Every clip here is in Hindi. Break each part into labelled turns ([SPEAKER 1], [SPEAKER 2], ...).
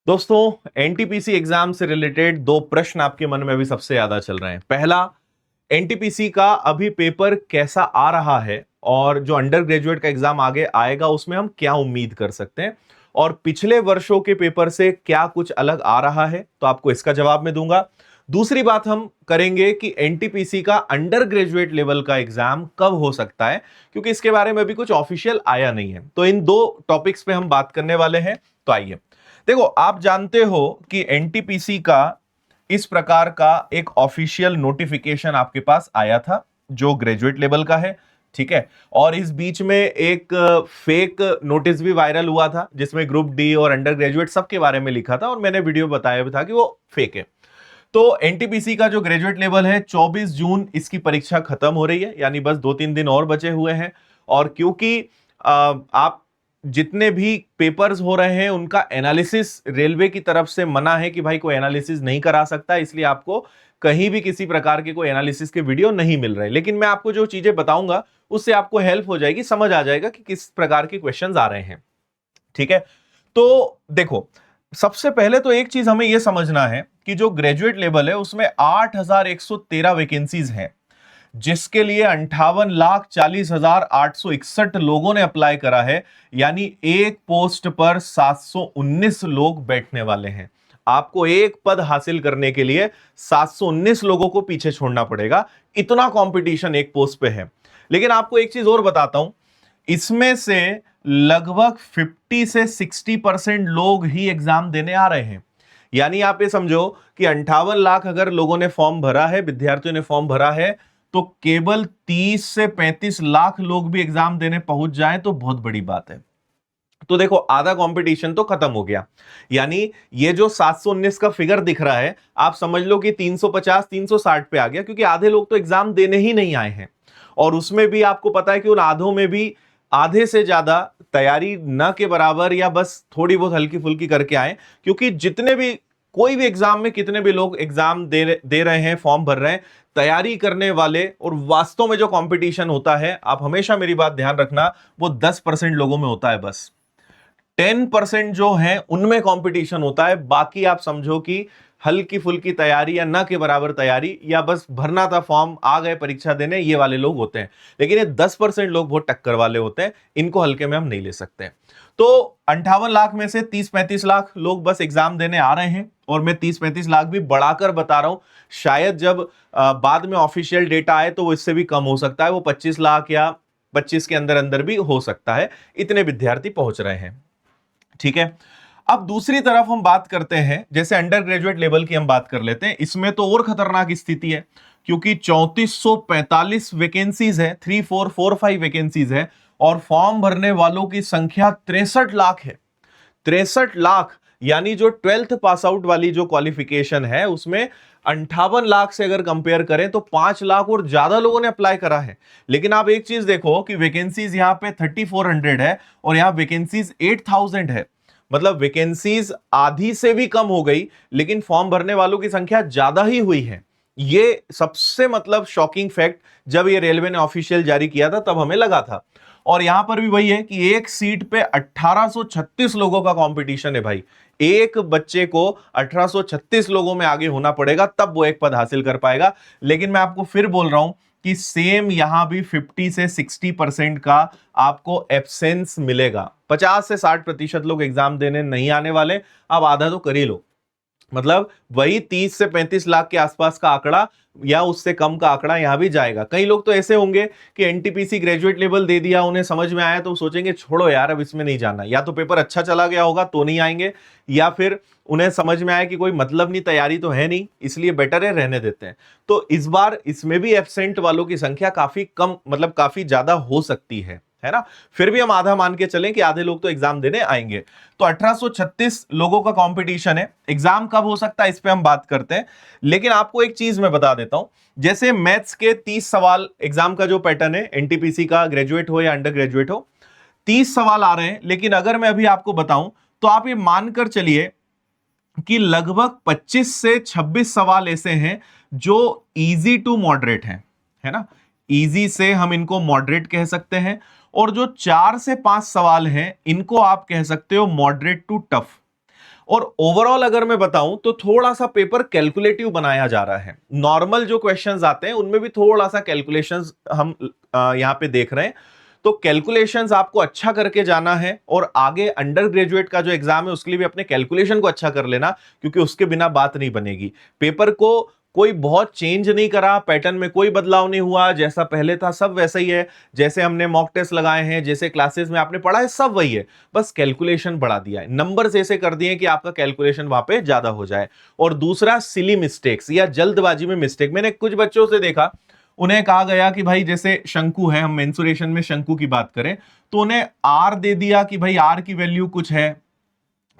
[SPEAKER 1] दोस्तों, एनटीपीसी एग्जाम से रिलेटेड दो प्रश्न आपके मन में अभी सबसे ज्यादा चल रहे हैं। पहला, एनटीपीसी का अभी पेपर कैसा आ रहा है और जो अंडर ग्रेजुएट का एग्जाम आगे आएगा उसमें हम क्या उम्मीद कर सकते हैं, और पिछले वर्षों के पेपर से क्या कुछ अलग आ रहा है, तो आपको इसका जवाब मैं दूंगा। दूसरी बात हम करेंगे कि एनटीपीसी का अंडर ग्रेजुएट लेवल का एग्जाम कब हो सकता है, क्योंकि इसके बारे में अभी कुछ ऑफिशियल आया नहीं है। तो इन दो टॉपिक्स पे हम बात करने वाले हैं। तो आइए, देखो, आप जानते हो कि एनटीपीसी का इस प्रकार का एक ऑफिशियल नोटिफिकेशन आपके पास आया था जो ग्रेजुएट लेवल का है, ठीक है। और इस बीच में एक फेक नोटिस भी वायरल हुआ था जिसमें ग्रुप डी और अंडर ग्रेजुएट सबके बारे में लिखा था, और मैंने वीडियो बताया भी था कि वो फेक है। तो एनटीपीसी का जो ग्रेजुएट लेवल है, 24 जून इसकी परीक्षा खत्म हो रही है, यानी बस 2-3 दिन और बचे हुए हैं। और क्योंकि आप जितने भी पेपर्स हो रहे हैं उनका एनालिसिस रेलवे की तरफ से मना है कि भाई कोई एनालिसिस नहीं करा सकता, इसलिए आपको कहीं भी किसी प्रकार के कोई एनालिसिस के वीडियो नहीं मिल रहे। लेकिन मैं आपको जो चीजें बताऊंगा उससे आपको हेल्प हो जाएगी, समझ आ जाएगा कि किस प्रकार के क्वेश्चंस आ रहे हैं, ठीक है। तो देखो, सबसे पहले तो एक चीज हमें यह समझना है कि जो ग्रेजुएट लेवल है उसमें 8,113 वैकेंसीज हैं, जिसके लिए 58,40,861 लोगों ने अप्लाई करा है। यानी एक पोस्ट पर 719 लोग बैठने वाले हैं। आपको एक पद हासिल करने के लिए 719 लोगों को पीछे छोड़ना पड़ेगा, इतना कंपटीशन एक पोस्ट पे है। लेकिन आपको एक चीज और बताता हूं, इसमें से लगभग 50 से 60% लोग ही एग्जाम देने आ रहे हैं। यानी आप ये समझो कि 58 लाख अगर लोगों ने फॉर्म भरा है, विद्यार्थियों ने फॉर्म भरा है, तो केवल 30 से 35 लाख लोग भी एग्जाम देने पहुंच जाएं तो बहुत बड़ी बात है। तो देखो, आधा कंपटीशन तो खत्म हो गया। यानी ये जो 719 का फिगर दिख रहा है, आप समझ लो कि 350 360 पे आ गया, क्योंकि आधे लोग तो एग्जाम देने ही नहीं आए हैं। और उसमें भी आपको पता है कि उन आधों में भी आधे से ज्यादा तैयारी न के बराबर या बस थोड़ी बहुत हल्की फुल्की करके आए। क्योंकि जितने भी कोई भी एग्जाम में कितने भी लोग एग्जाम दे रहे हैं, फॉर्म भर रहे हैं, तैयारी करने वाले और वास्तव में जो कंपटीशन होता है, आप हमेशा मेरी बात ध्यान रखना, वो 10% लोगों में होता है। बस 10% जो है उनमें कंपटीशन होता है। बाकी आप समझो कि हल्की फुल्की तैयारी या ना के बराबर तैयारी, या बस भरना था फॉर्म, आ गए परीक्षा देने, ये वाले लोग होते हैं। लेकिन ये 10% लोग बहुत टक्कर वाले होते हैं, इनको हल्के में हम नहीं ले सकते। तो 58 लाख में से 30-35 लाख लोग बस एग्जाम देने आ रहे हैं, और मैं 30-35 लाख भी बढ़ाकर बता रहा हूं। शायद जब बाद में ऑफिशियल डेटा आए तो वो इससे भी कम हो सकता है, वो 25 लाख या 25 के अंदर अंदर भी हो सकता है। इतने विद्यार्थी पहुंच रहे हैं, ठीक है। अब दूसरी तरफ हम बात करते हैं, जैसे अंडर ग्रेजुएट लेवल की हम बात कर लेते हैं। इसमें तो और खतरनाक स्थिति है, क्योंकि 3445 वैकेंसीज है, 3445 वैकेंसीज है, और फॉर्म भरने वालों की संख्या 63 लाख है। 63 लाख, यानी जो 12th पास आउट वाली जो क्वालिफिकेशन है उसमें 58 लाख से अगर कंपेयर करें तो 5 लाख और ज्यादा लोगों ने अप्लाई करा है। लेकिन आप एक चीज देखो कि वैकेंसीज यहां पे 3400 है और यहां वैकेंसीज 8000 है। मतलब वैकेंसीज आधी से भी कम हो गई, लेकिन फॉर्म भरने वालों की संख्या ज्यादा ही हुई है। ये सबसे मतलब शॉकिंग फैक्ट जब ये रेलवे ने ऑफिशियल जारी किया था तब हमें लगा था। और यहां पर भी वही है कि एक सीट पे 1836 लोगों का कंपटीशन है भाई। एक बच्चे को 1836 लोगों में आगे होना पड़ेगा, तब वो एक पद हासिल कर पाएगा। लेकिन मैं आपको फिर बोल रहा हूं कि सेम यहां भी 50 से 60% का आपको एब्सेंस मिलेगा। 50 से 60% लोग एग्जाम देने नहीं आने वाले। अब आधा तो कर ही लो, मतलब वही 30 से 35 लाख के आसपास का आंकड़ा या उससे कम का आंकड़ा यहां भी जाएगा। कई लोग तो ऐसे होंगे कि एनटीपीसी ग्रेजुएट लेवल दे दिया, उन्हें समझ में आया तो सोचेंगे छोड़ो यार अब इसमें नहीं जाना। या तो पेपर अच्छा चला गया होगा तो नहीं आएंगे, या फिर उन्हें समझ में आया कि कोई मतलब नहीं, तैयारी तो है नहीं, इसलिए बेटर है रहने देते हैं। तो इस बार इसमें भी एब्सेंट वालों की संख्या काफी कम, मतलब काफी ज्यादा हो सकती है ना। फिर भी हम आधा मान के चलें कि आधे लोग तो एग्जाम देने आएंगे। तो 1836 लोगों का कंपटीशन है। एग्जाम कब हो सकता है इस पे हम बात करते हैं। लेकिन आपको एक चीज मैं बता देता हूं, जैसे मैथ्स के 30 सवाल एग्जाम का जो पैटर्न है, एनटीपीसी का ग्रेजुएट हो या अंडर ग्रेजुएट हो, 30 सवाल आ रहे हैं। लेकिन अगर मैं अभी आपको बताऊं तो आप ये मानकर चलिए कि लगभग 25 से 26 सवाल ऐसे हैं जो इजी टू मॉडरेट हैं, है ना। इजी से हम इनको मॉडरेट कह सकते हैं, और जो 4 से 5 सवाल हैं इनको आप कह सकते हो मॉडरेट टू टफ। और ओवरऑल अगर मैं बताऊं तो थोड़ा सा पेपर कैलकुलेटिव बनाया जा रहा है। नॉर्मल जो क्वेश्चंस आते हैं उनमें भी थोड़ा सा कैलकुलेशंस हम यहां पे देख रहे हैं। तो कैलकुलेशंस आपको अच्छा करके जाना है और आगे अंडर ग्रेजुएट का जो एग्जाम है उसके लिए भी अपने कैलकुलेशन को अच्छा कर लेना, क्योंकि उसके बिना बात नहीं बनेगी। पेपर को कोई बहुत चेंज नहीं करा, पैटर्न में कोई बदलाव नहीं हुआ, जैसा पहले था सब वैसा ही है, जैसे हमने मॉक टेस्ट लगाए हैं, जैसे क्लासेस में आपने पढ़ा है सब वही है, बस कैलकुलेशन बढ़ा दिया है, नंबर्स ऐसे कर दिए कि आपका कैलकुलेशन वहां पे ज्यादा हो जाए। और दूसरा सिली मिस्टेक्स या जल्दबाजी में मिस्टेक, मैंने कुछ बच्चों से देखा, उन्हें कहा गया कि भाई जैसे शंकु है, हम मेंसुरेशन में शंकु की बात करें तो उन्हें आर दे दिया कि भाई आर की वैल्यू कुछ है,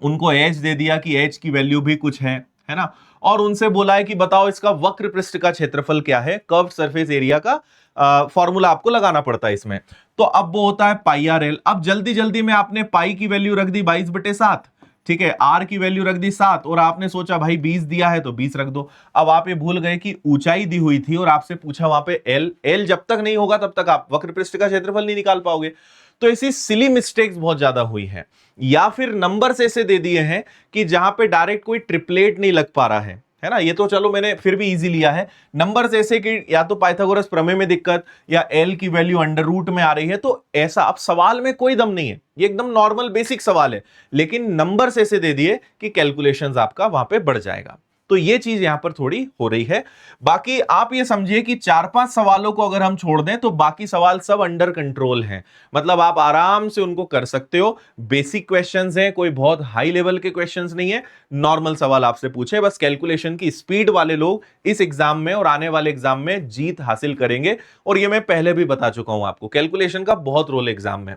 [SPEAKER 1] उनको एच दे दिया कि एच की वैल्यू भी कुछ है ना, और उनसे बोला है कि बताओ इसका वक्र पृष्ठ का क्षेत्रफल क्या है, कर्व सरफेस एरिया का फॉर्मूला आपको लगाना पड़ता है इसमें। तो अब वो होता है पाई आर एल। अब जल्दी जल्दी में आपने पाई की वैल्यू रख दी 22/7, ठीक है, आर की वैल्यू रख दी 7, और आपने सोचा भाई 20 दिया है तो 20 रख दो। अब आप ये भूल गए कि ऊंचाई दी हुई थी और आपसे पूछा वहां पे एल, एल जब तक नहीं होगा तब तक आप वक्र पृष्ठ का क्षेत्रफल नहीं निकाल पाओगे। तो ऐसी सिली मिस्टेक्स बहुत ज्यादा हुई है। या फिर नंबर्स ऐसे दे दिए हैं कि जहां पे डायरेक्ट कोई ट्रिपलेट नहीं लग पा रहा है ना, ये तो चलो मैंने फिर भी इजी लिया है। नंबर्स ऐसे कि या तो पाइथागोरस प्रमेय में दिक्कत या एल की वैल्यू अंडर रूट में आ रही है, तो ऐसा अब सवाल में कोई दम नहीं है, ये एकदम नॉर्मल बेसिक सवाल है, लेकिन नंबर्स ऐसे दे दिए कि कैलकुलेशंस आपका वहां पे बढ़ जाएगा। तो ये चीज यहां पर थोड़ी हो रही है। बाकी आप ये समझिए कि 4-5 सवालों को अगर हम छोड़ दें तो बाकी सवाल सब अंडर कंट्रोल हैं, मतलब आप आराम से उनको कर सकते हो। बेसिक क्वेश्चंस हैं, कोई बहुत हाई लेवल के क्वेश्चंस नहीं है, नॉर्मल सवाल आपसे पूछे, बस कैलकुलेशन की स्पीड वाले लोग इस एग्जाम में और आने वाले एग्जाम में जीत हासिल करेंगे। और ये मैं पहले भी बता चुका हूं आपको, कैलकुलेशन का बहुत रोल एग्जाम में,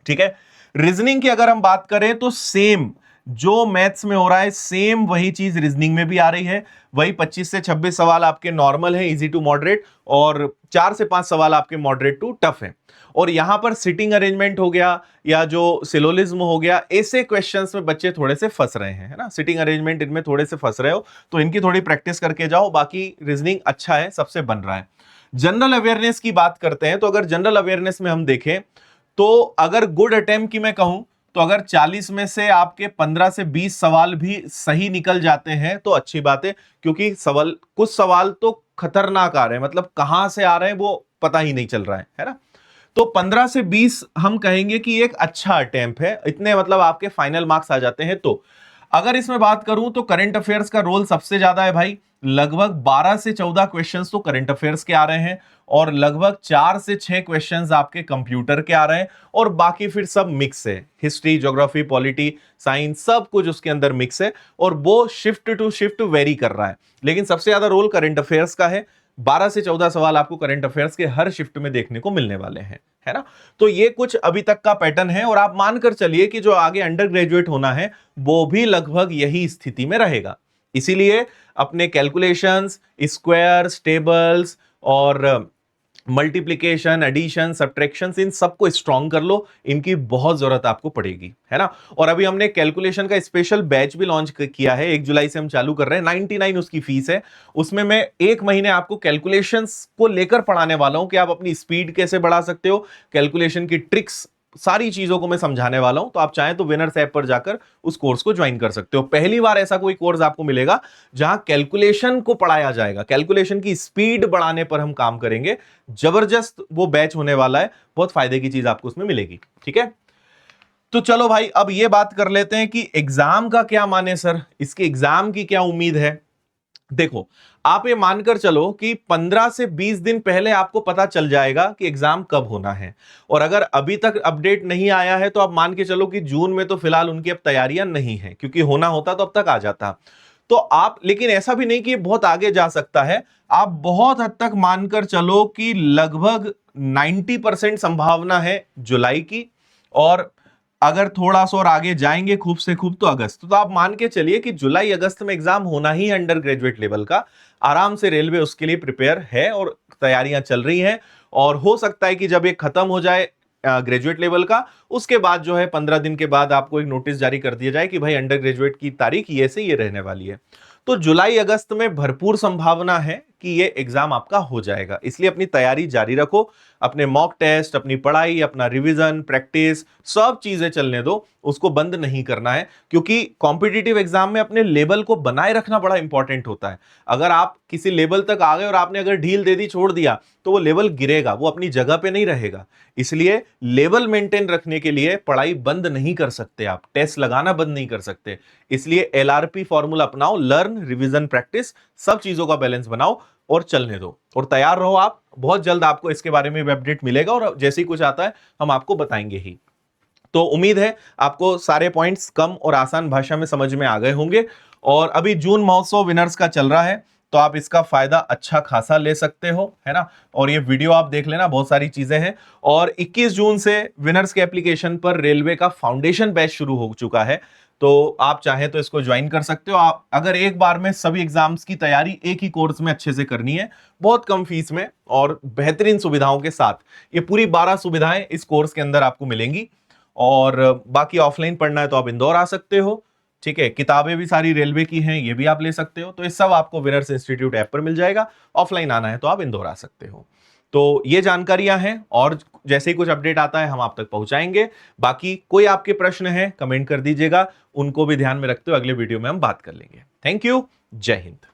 [SPEAKER 1] ठीक है। रीजनिंग की अगर हम बात करें तो सेम जो मैथ्स में हो रहा है सेम वही चीज रीजनिंग में भी आ रही है। वही 25 से 26 सवाल आपके नॉर्मल है, इजी टू मॉडरेट, और 4 से 5 सवाल आपके मॉडरेट टू टफ है। और यहां पर सिटिंग अरेंजमेंट हो गया या जो सिलोलिज्म हो गया, ऐसे क्वेश्चंस में बच्चे थोड़े से फंस रहे हैं, है ना, सिटिंग अरेंजमेंट इनमें थोड़े से फंस रहे हो तो इनकी थोड़ी प्रैक्टिस करके जाओ। बाकी रीजनिंग अच्छा है, सबसे बन रहा है। जनरल अवेयरनेस की बात करते हैं तो अगर जनरल अवेयरनेस में हम देखें तो अगर गुड अटेम्प्ट की मैं कहूं तो अगर 40 में से आपके 15 से 20 सवाल भी सही निकल जाते हैं तो अच्छी बात है, क्योंकि सवाल कुछ सवाल तो खतरनाक आ रहे हैं, मतलब कहां से आ रहे हैं वो पता ही नहीं चल रहा है ना। तो 15 से 20 हम कहेंगे कि एक अच्छा अटेम्प्ट है, इतने मतलब आपके फाइनल मार्क्स आ जाते हैं। तो अगर इसमें बात करूं तो करंट अफेयर्स का रोल सबसे ज्यादा है भाई, लगभग 12 से 14 क्वेश्चंस तो करंट अफेयर्स के आ रहे हैं और लगभग 4 से 6 क्वेश्चंस आपके कंप्यूटर के आ रहे हैं, और बाकी फिर सब मिक्स है, हिस्ट्री, ज्योग्राफी, पॉलिटी, साइंस, सब कुछ उसके अंदर मिक्स है, और वो शिफ्ट टू शिफ्ट वेरी कर रहा है, लेकिन सबसे ज्यादा रोल करंट अफेयर्स का है। 12 से 14 सवाल आपको करंट अफेयर्स के हर शिफ्ट में देखने को मिलने वाले हैं, है ना। तो ये कुछ अभी तक का पैटर्न है, और आप मानकर चलिए कि जो आगे अंडर ग्रेजुएट होना है वो भी लगभग यही स्थिति में रहेगा। इसीलिए अपने कैलकुलेशंस, स्क्वायर्स, टेबल्स और मल्टीप्लिकेशन, एडिशन, सब्ट्रैक्शंस, इन सबको स्ट्रॉन्ग कर लो, इनकी बहुत जरूरत आपको पड़ेगी, है ना। और अभी हमने कैलकुलेशन का स्पेशल बैच भी लॉन्च किया है, 1 जुलाई से हम चालू कर रहे हैं, 99 उसकी फीस है। उसमें मैं 1 महीने आपको कैलकुलेशंस को लेकर पढ़ाने वाला हूं कि आप अपनी स्पीड कैसे बढ़ा सकते हो, कैलकुलेशन की ट्रिक्स, सारी चीजों को मैं समझाने वाला हूं। तो आप चाहें तो विनर्स ऐप पर जाकर उस कोर्स को ज्वाइन कर सकते हो। पहली बार ऐसा कोई कोर्स आपको मिलेगा जहां कैलकुलेशन को पढ़ाया जाएगा, कैलकुलेशन की स्पीड बढ़ाने पर हम काम करेंगे। जबरदस्त वो बैच होने वाला है, बहुत फायदे की चीज आपको उसमें मिलेगी, ठीक है। तो चलो भाई अब ये बात कर लेते हैं कि एग्जाम का क्या माने सर, इसके एग्जाम की क्या उम्मीद है। देखो, आप ये मानकर चलो कि 15 से 20 दिन पहले आपको पता चल जाएगा कि एग्जाम कब होना है, और अगर अभी तक अपडेट नहीं आया है तो आप मान के चलो कि जून में तो फिलहाल उनकी अब तैयारियां नहीं है, क्योंकि होना होता तो अब तक आ जाता। तो आप, लेकिन ऐसा भी नहीं कि बहुत आगे जा सकता है, आप बहुत हद तक मानकर चलो कि लगभग 90% संभावना है जुलाई की, और अगर थोड़ा सा और आगे जाएंगे खूब से खूब तो अगस्त। तो आप मान के चलिए कि जुलाई अगस्त में एग्जाम होना ही अंडर ग्रेजुएट लेवल का। आराम से रेलवे उसके लिए प्रिपेयर है और तैयारियां चल रही हैं, और हो सकता है कि जब ये खत्म हो जाए ग्रेजुएट लेवल का, उसके बाद जो है 15 दिन के बाद आपको एक नोटिस जारी कर दिया जाए कि भाई अंडर ग्रेजुएट की तारीख ये से ये रहने वाली है। तो जुलाई अगस्त में भरपूर संभावना है कि ये एग्जाम आपका हो जाएगा। इसलिए अपनी तैयारी जारी रखो, अपने मॉक टेस्ट, अपनी पढ़ाई, अपना रिवीजन, प्रैक्टिस, सब चीजें चलने दो, उसको बंद नहीं करना है, क्योंकि कॉम्पिटिटिव एग्जाम में अपने लेवल को बनाए रखना बड़ा इंपॉर्टेंट होता है। अगर आप किसी लेवल तक आ गए और आपने अगर ढील दे दी, छोड़ दिया, तो वो लेवल गिरेगा, वो अपनी जगह पे नहीं रहेगा। इसलिए लेवल मेंटेन रखने के लिए पढ़ाई बंद नहीं कर सकते, आप टेस्ट लगाना बंद नहीं कर सकते। इसलिए एलआरपी फॉर्मूला अपनाओ, लर्न, रिवीजन, प्रैक्टिस, सब चीजों का बैलेंस बनाओ और चलने दो, और तैयार रहो। आप बहुत जल्द आपको इसके बारे में भी अपडेट मिलेगा, और जैसे ही कुछ आता है हम आपको बताएंगे ही। तो उम्मीद है आपको सारे पॉइंट्स कम और आसान भाषा में समझ में आ गए होंगे। और अभी जून महोत्सव विनर्स का चल रहा है, तो आप इसका फायदा अच्छा खासा ले सकते हो, है ना। और ये वीडियो आप देख लेना, बहुत सारी चीजें हैं। और 21 जून से विनर्स के एप्लीकेशन पर रेलवे का फाउंडेशन बैच शुरू हो चुका है, तो आप चाहे तो इसको ज्वाइन कर सकते हो। आप अगर एक बार में सभी एग्जाम्स की तैयारी एक ही कोर्स में अच्छे से करनी है, बहुत कम फीस में और बेहतरीन सुविधाओं के साथ, ये पूरी 12 सुविधाएं इस कोर्स के अंदर आपको मिलेंगी। और बाकी ऑफलाइन पढ़ना है तो आप इंदौर आ सकते हो, ठीक है। किताबें भी सारी रेलवे की हैं, ये भी आप ले सकते हो। तो ये सब आपको विनर्स इंस्टीट्यूट ऐप पर मिल जाएगा। ऑफलाइन आना है तो आप इंदौर आ सकते हो। तो ये जानकारियां हैं, और जैसे ही कुछ अपडेट आता है हम आप तक पहुंचाएंगे। बाकी कोई आपके प्रश्न है कमेंट कर दीजिएगा, उनको भी ध्यान में रखते हुए अगले वीडियो में हम बात कर लेंगे। थैंक यू, जय हिंद।